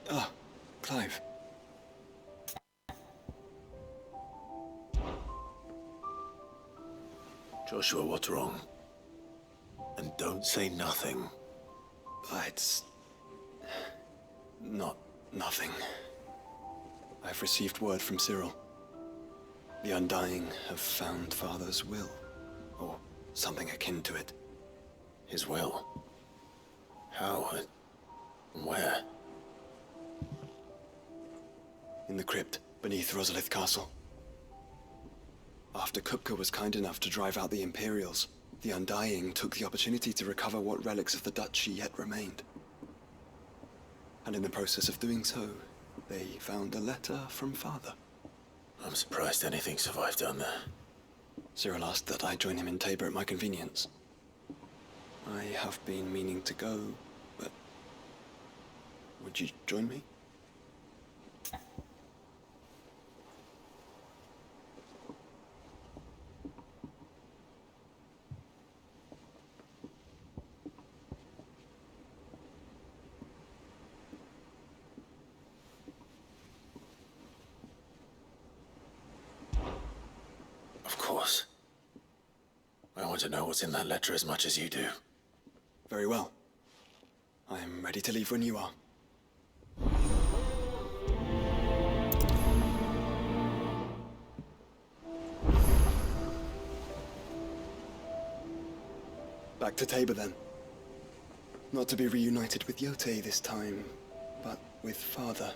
Ah, Clive. Joshua, what's wrong? And don't say nothing. It's... not nothing. I've received word from Cyril. The Undying have found Father's will, or something akin to it. His will? How? And where? In the crypt, beneath Rosalith Castle. After Kupka was kind enough to drive out the Imperials, the Undying took the opportunity to recover what relics of the Duchy yet remained. And in the process of doing so, they found a letter from Father. I'm surprised anything survived down there. Cyril asked that I join him in Tabor at my convenience. I have been meaning to go, but... would you join me? Of course. I want to know what's in that letter as much as you do. Very well. I'm ready to leave when you are. Back to Tabor then. Not to be reunited with Yote this time, but with Father.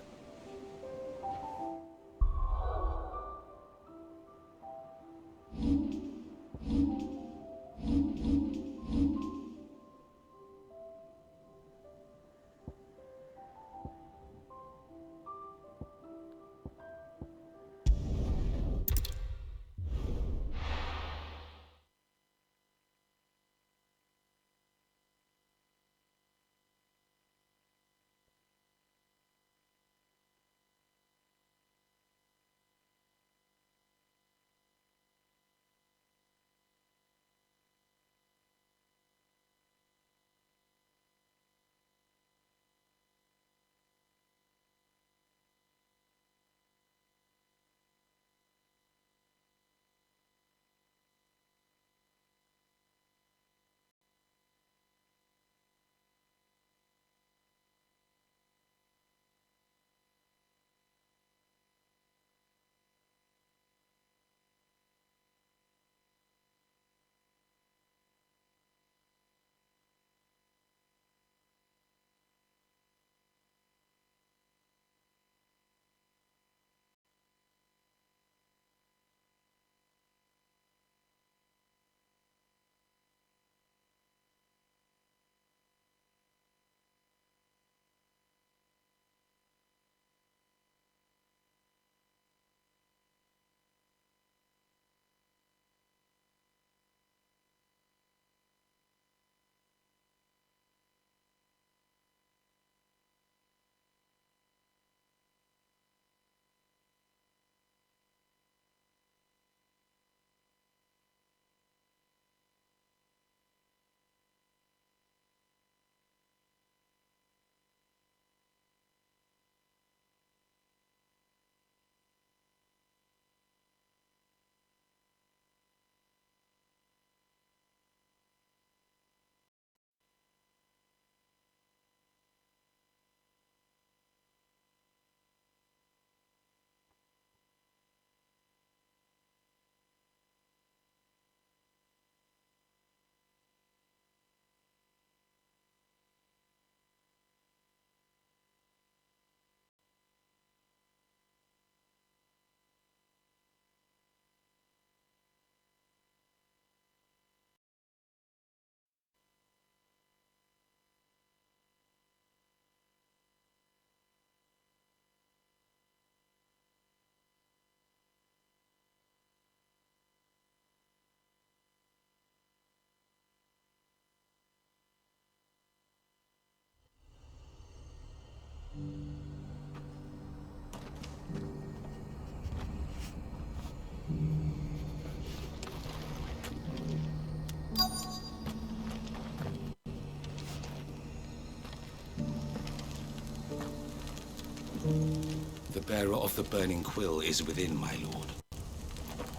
The bearer of the burning quill is within, my lord.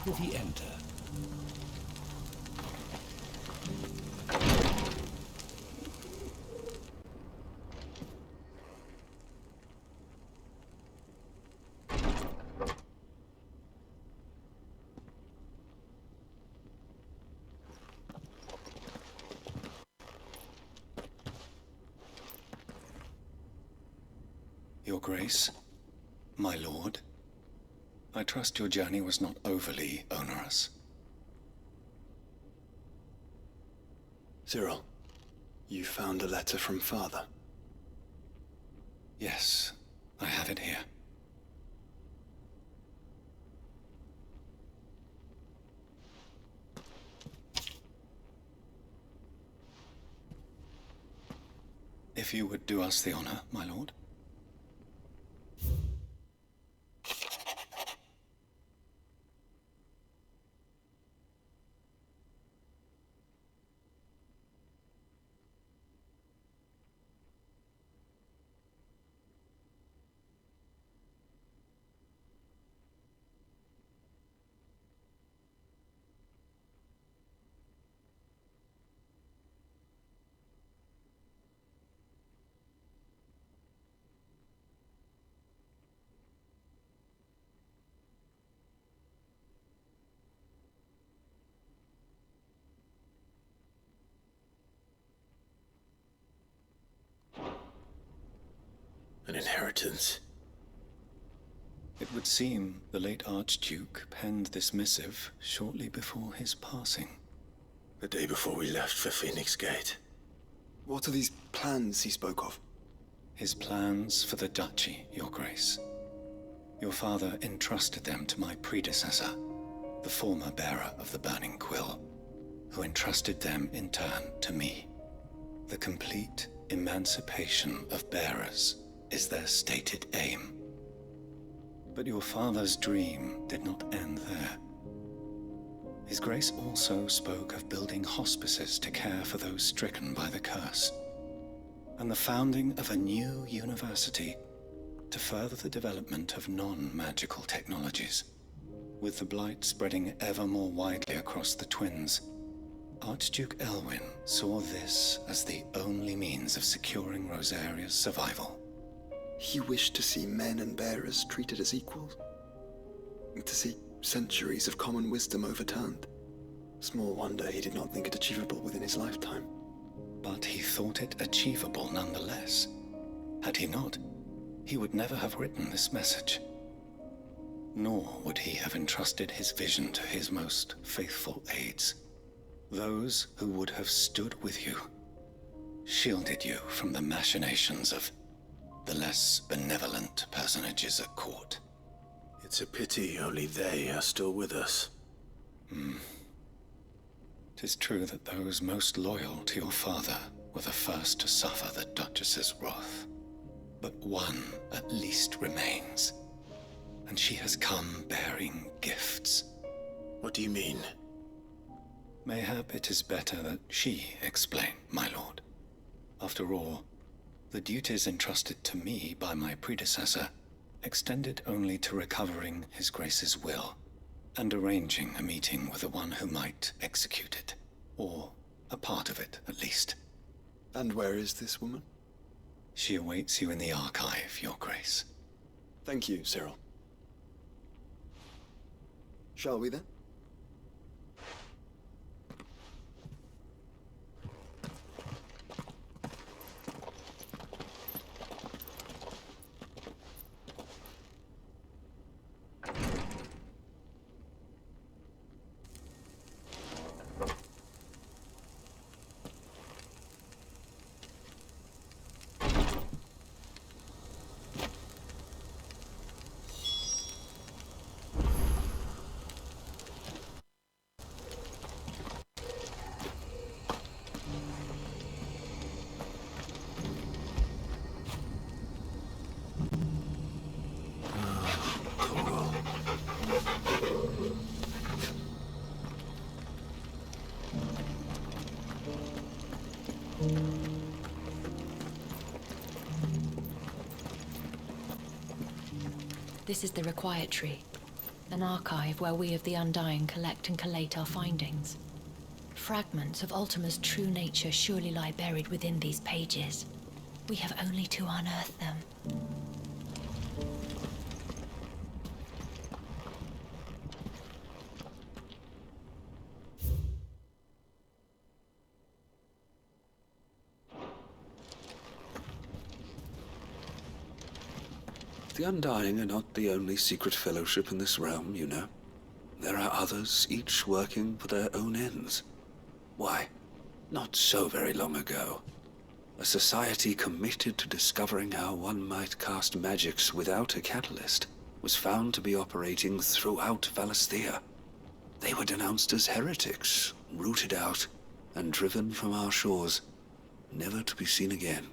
Will he enter? Your Grace, my lord, I trust your journey was not overly onerous. Cyril, you found a letter from Father. Yes, I have it here. If you would do us the honor, my lord. An inheritance. It would seem the late Archduke penned this missive shortly before his passing. The day before we left for Phoenix Gate. What are these plans he spoke of? His plans for the duchy, Your Grace. Your father entrusted them to my predecessor, the former bearer of the Burning Quill, who entrusted them in turn to me. The complete emancipation of bearers is their stated aim. But your father's dream did not end there. His Grace also spoke of building hospices to care for those stricken by the curse, and the founding of a new university to further the development of non-magical technologies. With the blight spreading ever more widely across the twins, Archduke Elwyn saw this as the only means of securing Rosaria's survival. He wished to see men and bearers treated as equals. To see centuries of common wisdom overturned. Small wonder he did not think it achievable within his lifetime. But he thought it achievable nonetheless. Had he not, he would never have written this message. Nor would he have entrusted his vision to his most faithful aides. Those who would have stood with you, shielded you from the machinations of the less benevolent personages at court. It's a pity only they are still with us. 'Tis true that those most loyal to your father were the first to suffer the Duchess's wrath. But one at least remains, and she has come bearing gifts. What do you mean? Mayhap it is better that she explain, my lord. After all, the duties entrusted to me by my predecessor extended only to recovering His Grace's will and arranging a meeting with the one who might execute it, or a part of it at least. And where is this woman? She awaits you in the archive, Your Grace. Thank you, Cyril. Shall we then? This is the Requietry, an archive where we of the Undying collect and collate our findings. Fragments of Ultima's true nature surely lie buried within these pages. We have only to unearth them. The Undying are not the only secret fellowship in this realm, you know. There are others, each working for their own ends. Why, not so very long ago, a society committed to discovering how one might cast magics without a catalyst was found to be operating throughout Valisthea. They were denounced as heretics, rooted out, and driven from our shores, never to be seen again.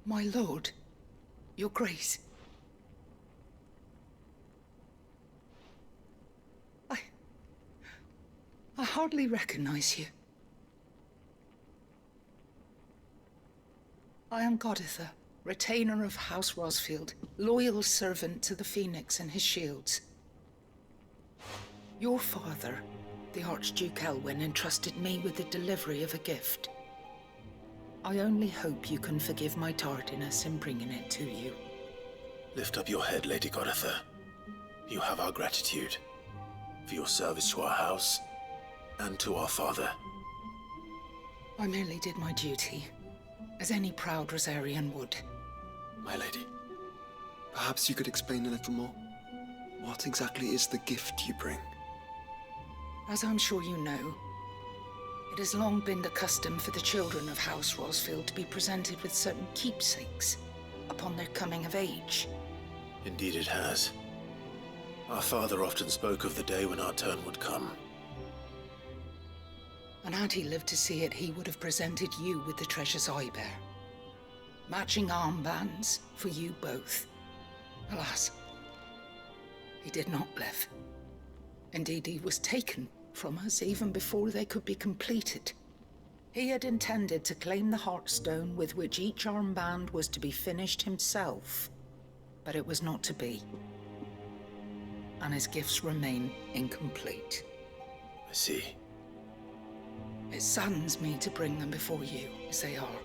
My lord, your grace. I hardly recognize you. I am Goditha, retainer of House Rosfield, loyal servant to the Phoenix and his shields. Your father, the Archduke Elwyn, entrusted me with the delivery of a gift. I only hope you can forgive my tardiness in bringing it to you. Lift up your head, Lady Goditha. You have our gratitude for your service to our house and to our father. I merely did my duty, as any proud Rosarian would. My lady, perhaps you could explain a little more? What exactly is the gift you bring? As I'm sure you know, it has long been the custom for the children of House Rosfield to be presented with certain keepsakes upon their coming of age. Indeed it has. Our father often spoke of the day when our turn would come. And had he lived to see it, he would have presented you with the treasures I bear. Matching armbands for you both. Alas, he did not live. Indeed, he was taken from us even before they could be completed. He had intended to claim the Heartstone with which each armband was to be finished himself, but it was not to be. And his gifts remain incomplete. I see. It saddens me to bring them before you, as they are.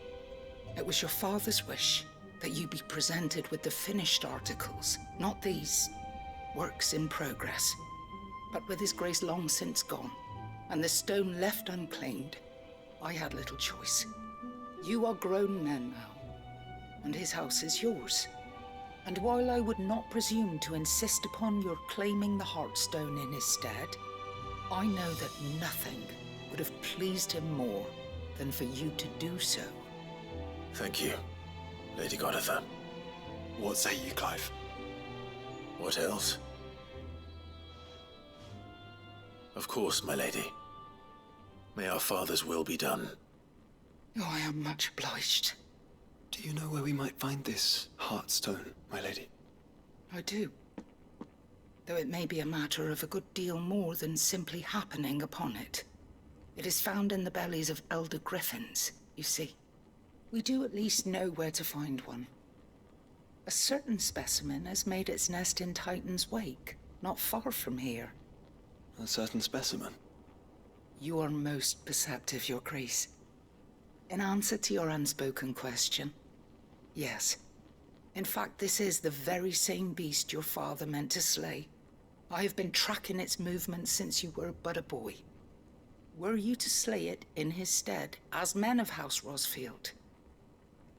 It was your father's wish that you be presented with the finished articles, not these works in progress. But with his grace long since gone, and the stone left unclaimed, I had little choice. You are grown men now, and his house is yours. And while I would not presume to insist upon your claiming the Heartstone in his stead, I know that nothing would have pleased him more than for you to do so. Thank you, Lady Goditha. What say you, Clive? What else? Of course, my lady. May our father's will be done. Oh, I am much obliged. Do you know where we might find this Heartstone, my lady? I do. Though it may be a matter of a good deal more than simply happening upon it. It is found in the bellies of elder griffins, you see. We do at least know where to find one. A certain specimen has made its nest in Titan's Wake, not far from here. A certain specimen? You are most perceptive, Your Grace. In answer to your unspoken question, yes. In fact, this is the very same beast your father meant to slay. I have been tracking its movements since you were but a boy. Were you to slay it in his stead, as men of House Rosfield,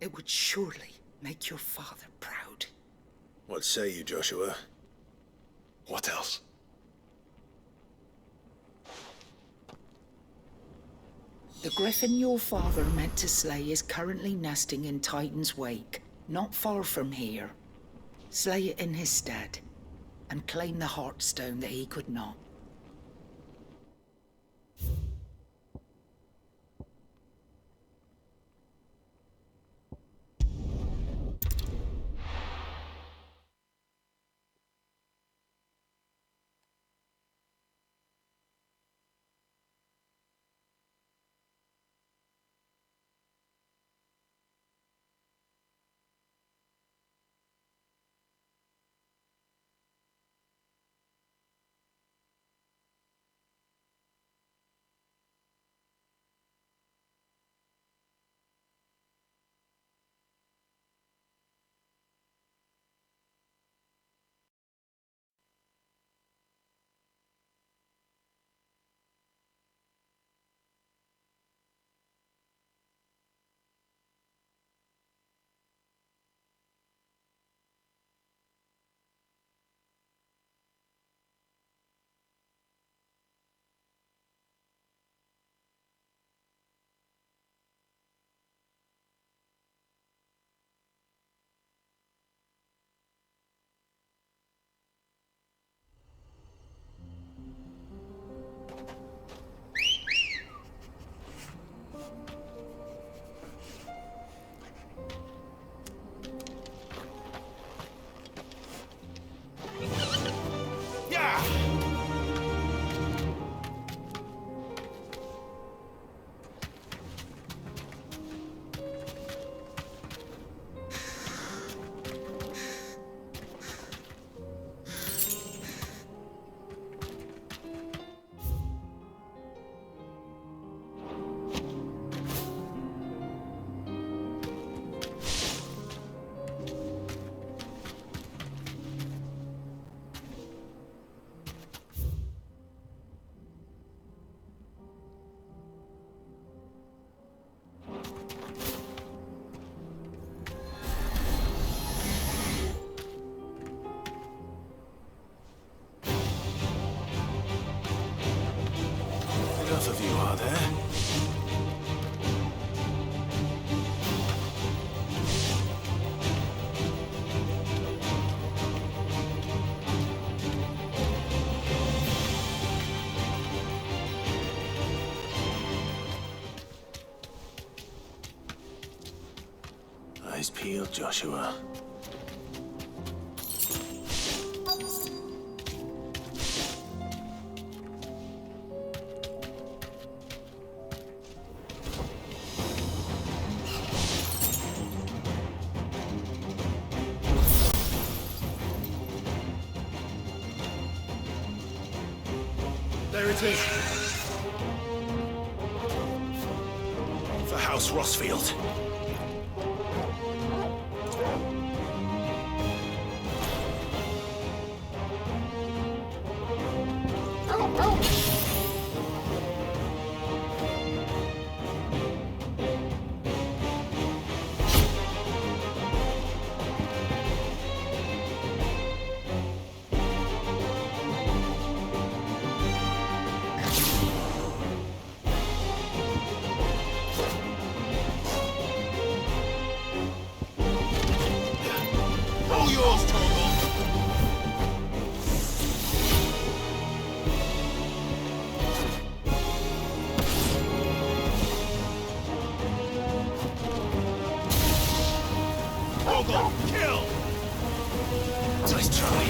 it would surely make your father proud. What say you, Joshua? What else? The griffin your father meant to slay is currently nesting in Titan's Wake, not far from here. Slay it in his stead, and claim the Heartstone that he could not. Enough of you, are there? Eyes peeled, Joshua. There it is. For House Rossfield. All yours, Torgal! Torgal, kill! Nice try.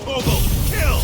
Torgal, kill!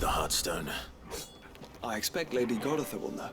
the Heartstone? I expect Lady Goritha will know.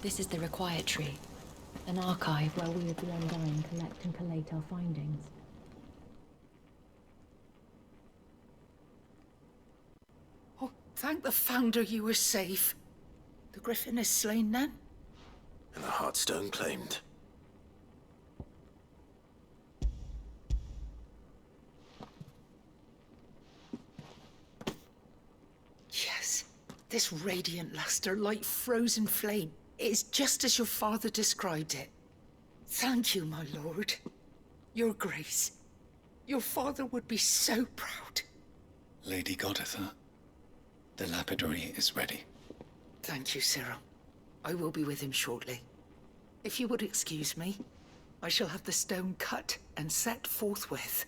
This is the Required Tree, an archive where we of the Undying collect and collate our findings. Oh, thank the Founder you were safe. The Griffin is slain then? And the Heartstone claimed. Yes, this radiant luster like frozen flame. It is just as your father described it. Thank you, my lord. Your grace. Your father would be so proud. Lady Goditha, the lapidary is ready. Thank you, Cyril. I will be with him shortly. If you would excuse me, I shall have the stone cut and set forthwith.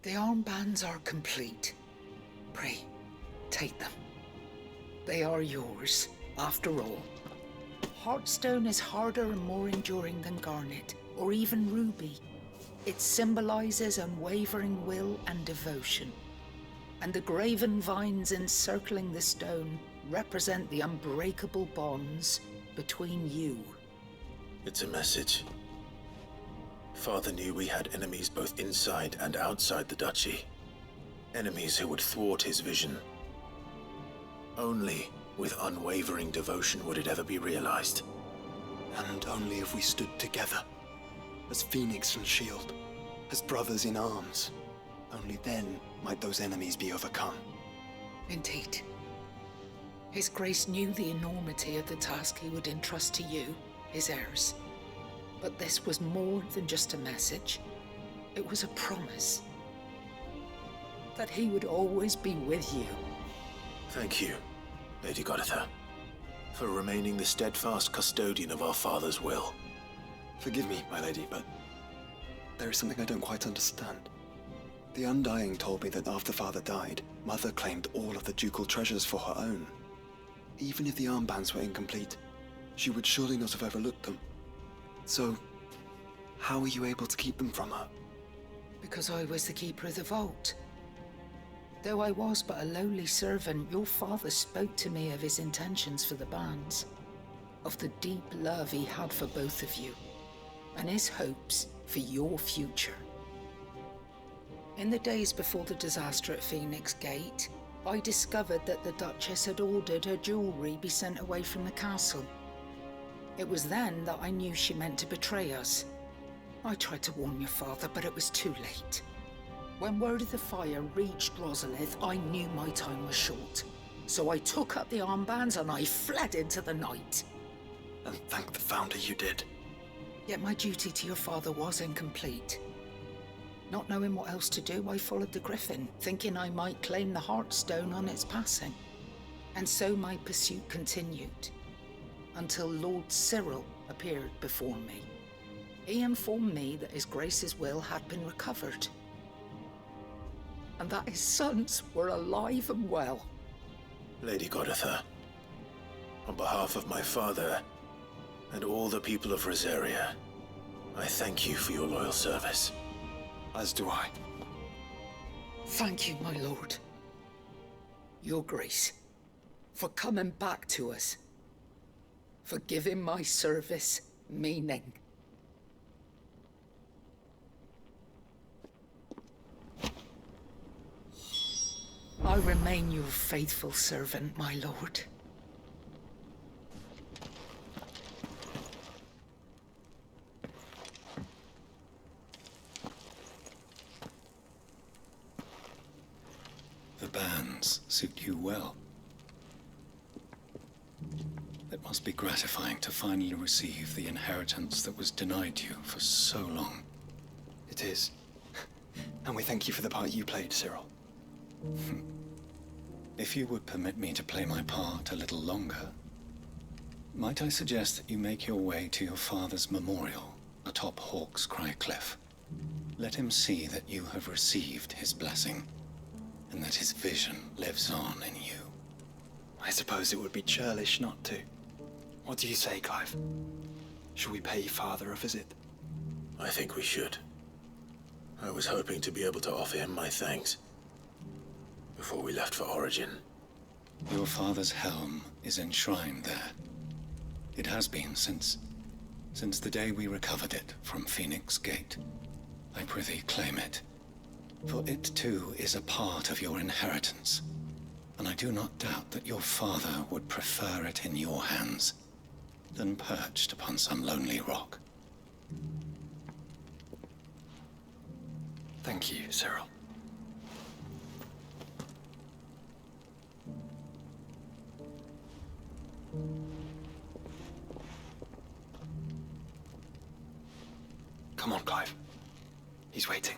The armbands are complete. Pray, take them. They are yours, after all. Heartstone is harder and more enduring than garnet, or even ruby. It symbolizes unwavering will and devotion. And the graven vines encircling the stone represent the unbreakable bonds between you. It's a message. Father knew we had enemies both inside and outside the duchy. Enemies who would thwart his vision. Only with unwavering devotion would it ever be realized. And only if we stood together, as Phoenix and Shield, as brothers in arms, only then might those enemies be overcome. Indeed. His Grace knew the enormity of the task he would entrust to you, his heirs. But this was more than just a message. It was a promise. That he would always be with you. Thank you, Lady Goditha, for remaining the steadfast custodian of our father's will. Forgive me, my lady, but there is something I don't quite understand. The Undying told me that after Father died, Mother claimed all of the ducal treasures for her own. Even if the armbands were incomplete, she would surely not have overlooked them. So, how were you able to keep them from her? Because I was the keeper of the vault. Though I was but a lowly servant, your father spoke to me of his intentions for the bands, of the deep love he had for both of you, and his hopes for your future. In the days before the disaster at Phoenix Gate, I discovered that the Duchess had ordered her jewelry be sent away from the castle. It was then that I knew she meant to betray us. I tried to warn your father, but it was too late. When word of the fire reached Rosalith, I knew my time was short. So I took up the armbands and I fled into the night. And thank the Founder you did. Yet my duty to your father was incomplete. Not knowing what else to do, I followed the Griffin, thinking I might claim the Heartstone on its passing. And so my pursuit continued, until Lord Cyril appeared before me. He informed me that His Grace's will had been recovered, and that his sons were alive and well. Lady Goditha, on behalf of my father and all the people of Rosaria, I thank you for your loyal service. As do I. Thank you, my lord. Your Grace, for coming back to us, for giving my service meaning. I remain your faithful servant, my lord. The bands suit you well. It must be gratifying to finally receive the inheritance that was denied you for so long. It is. And we thank you for the part you played, Cyril. If you would permit me to play my part a little longer, might I suggest that you make your way to your father's memorial atop Hawk's Cry Cliff? Let him see that you have received his blessing, and that his vision lives on in you. I suppose it would be churlish not to. What do you say, Clive? Shall we pay Father a visit? I think we should. I was hoping to be able to offer him my thanks before we left for Origin. Your father's helm is enshrined there. It has been since the day we recovered it from Phoenix Gate. I prithee claim it, for it too is a part of your inheritance, and I do not doubt that your father would prefer it in your hands than perched upon some lonely rock. Thank you, Cyril. Come on, Clive. He's waiting.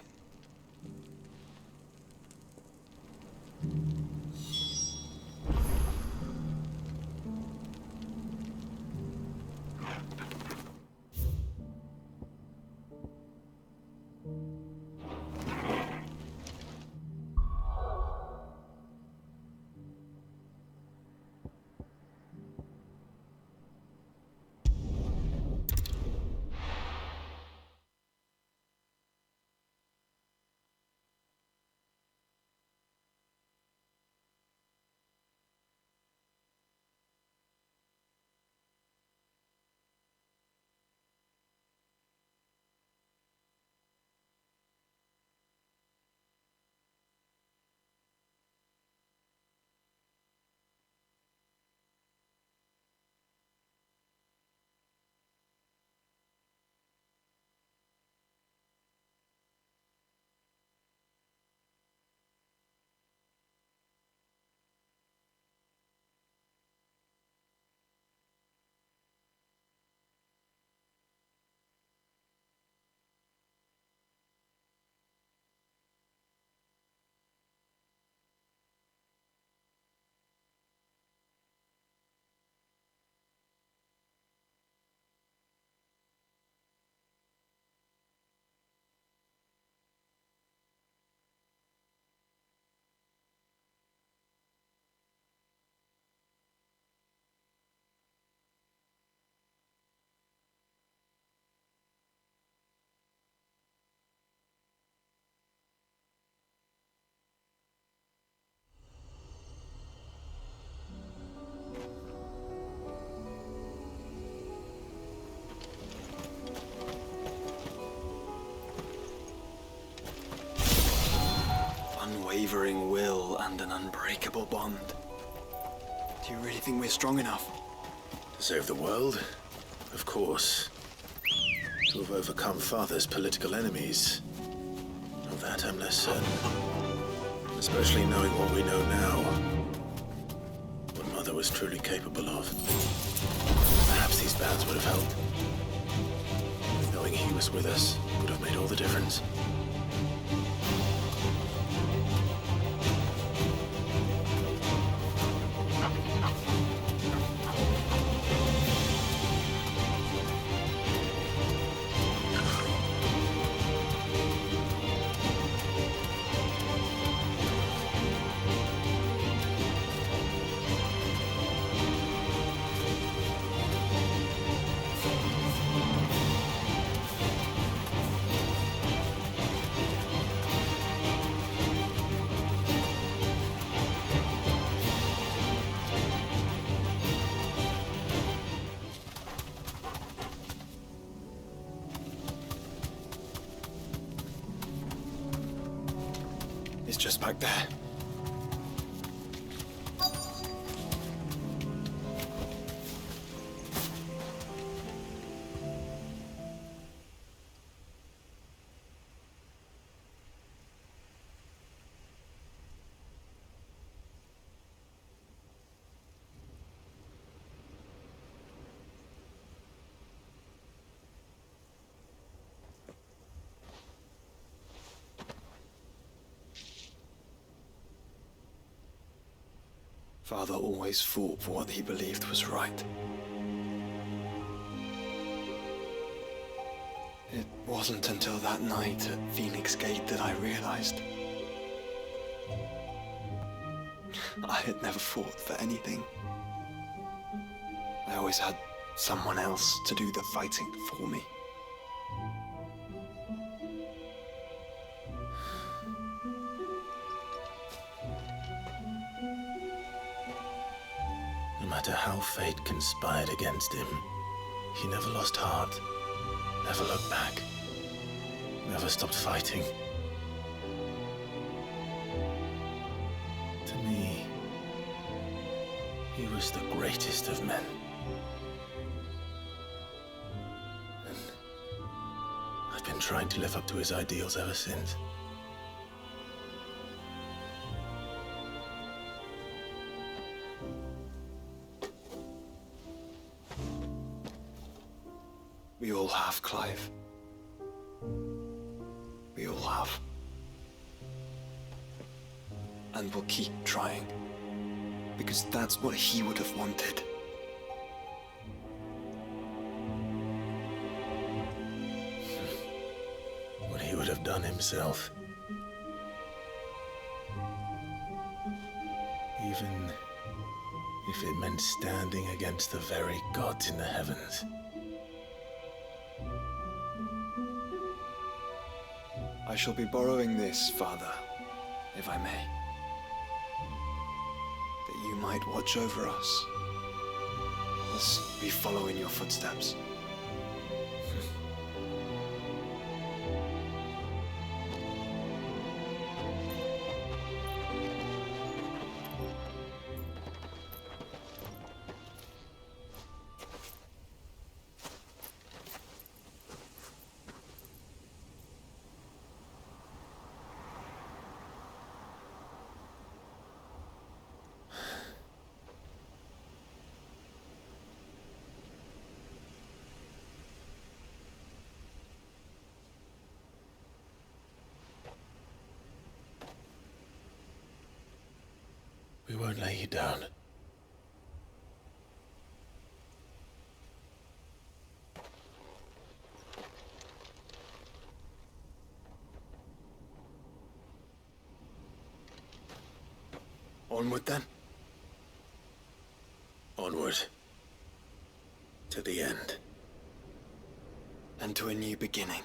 unwavering will and an unbreakable bond. Do you really think we're strong enough? To save the world? Of course. To have overcome Father's political enemies? Of that I'm less certain. Especially knowing what we know now. What Mother was truly capable of. Perhaps these bands would have helped. Knowing he was with us would have made all the difference. It's just back there. Father always fought for what he believed was right. It wasn't until that night at Phoenix Gate that I realized I had never fought for anything. I always had someone else to do the fighting for me. No matter how fate conspired against him, he never lost heart, never looked back, never stopped fighting. To me, he was the greatest of men. And I've been trying to live up to his ideals ever since. We all have, Clive. We all have. And we'll keep trying. Because that's what he would have wanted. What he would have done himself. Even if it meant standing against the very gods in the heavens. I shall be borrowing this, Father, if I may. That you might watch over us as we follow in your footsteps. We won't lay you down. Onward then. Onward. To the end. And to a new beginning.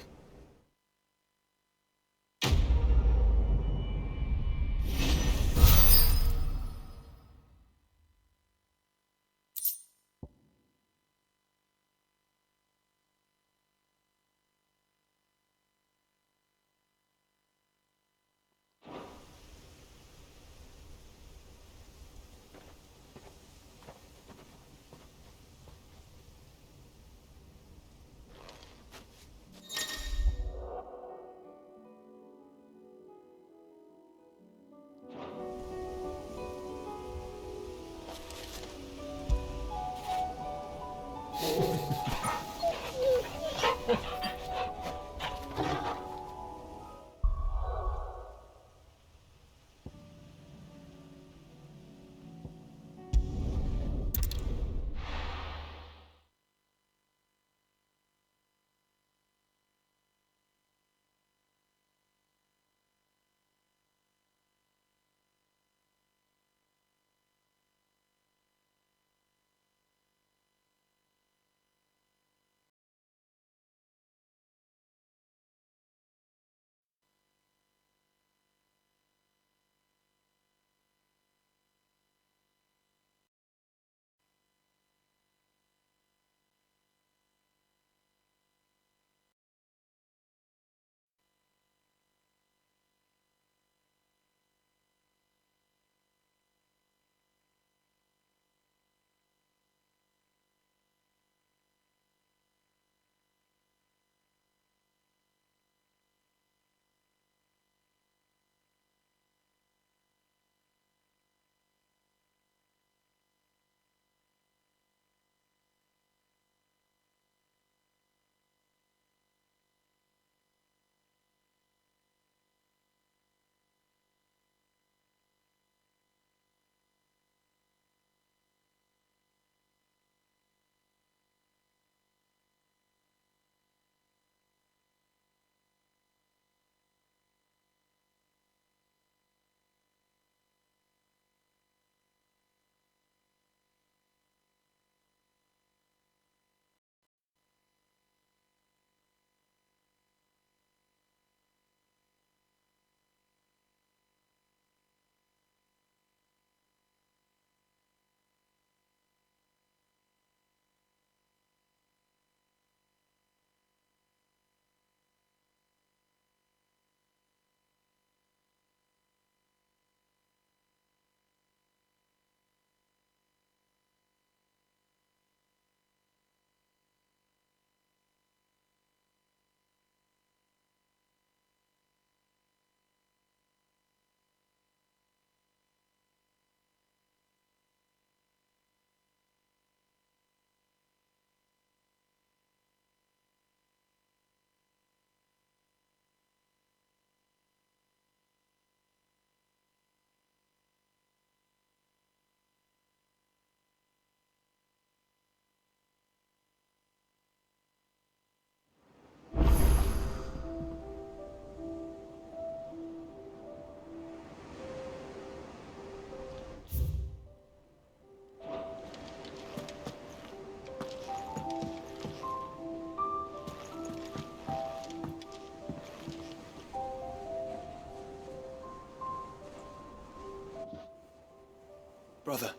Brother,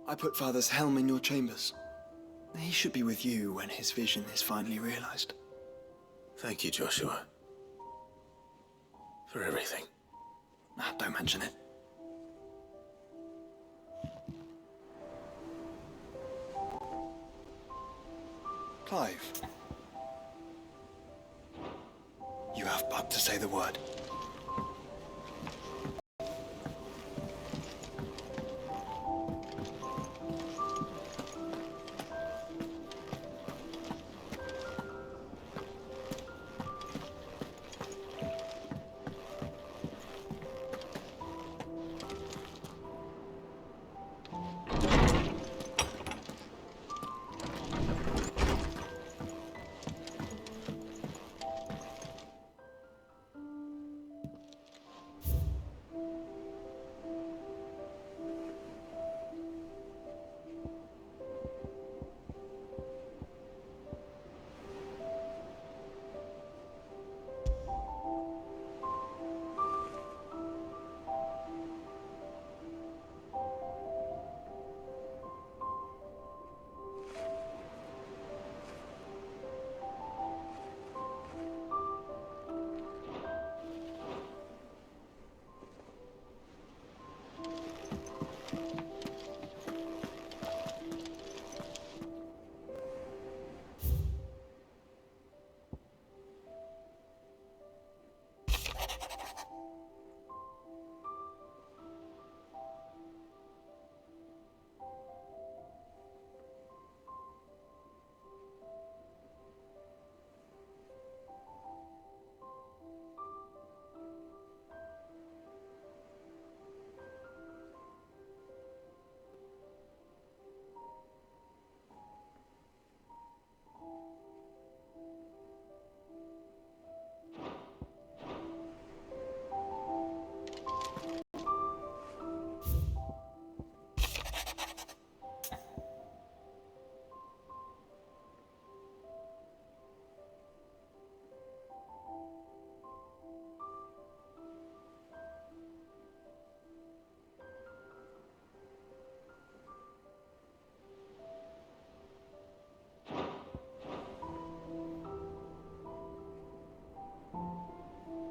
I put Father's helm in your chambers. He should be with you when his vision is finally realized. Thank you, Joshua. For everything. Ah, don't mention it. Clive. You have but to say the word.